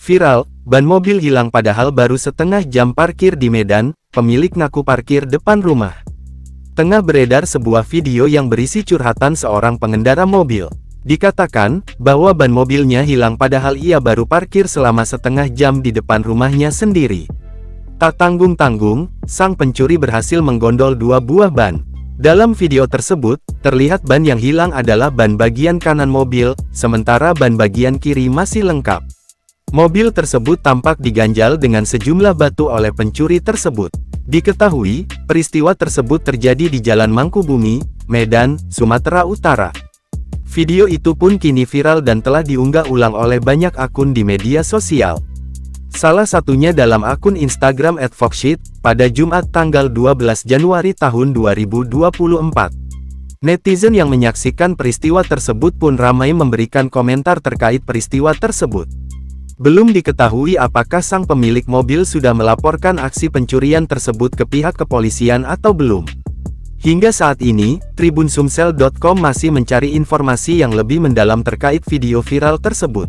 Viral, ban mobil hilang padahal baru setengah jam parkir di Medan, pemilik ngaku parkir depan rumah. Tengah beredar sebuah video yang berisi curhatan seorang pengendara mobil. Dikatakan, bahwa ban mobilnya hilang padahal ia baru parkir selama setengah jam di depan rumahnya sendiri. Tak tanggung-tanggung, sang pencuri berhasil menggondol 2 buah ban. Dalam video tersebut, terlihat ban yang hilang adalah ban bagian kanan mobil, sementara ban bagian kiri masih lengkap. Mobil tersebut tampak diganjal dengan sejumlah batu oleh pencuri tersebut. Diketahui, peristiwa tersebut terjadi di Jalan Mangkubumi, Medan, Sumatera Utara. Video itu pun kini viral dan telah diunggah ulang oleh banyak akun di media sosial. Salah satunya dalam akun Instagram @foxshit, pada Jumat tanggal 12 Januari tahun 2024. Netizen yang menyaksikan peristiwa tersebut pun ramai memberikan komentar terkait peristiwa tersebut. Belum diketahui apakah sang pemilik mobil sudah melaporkan aksi pencurian tersebut ke pihak kepolisian atau belum. Hingga saat ini, Tribun Sumsel.com masih mencari informasi yang lebih mendalam terkait video viral tersebut.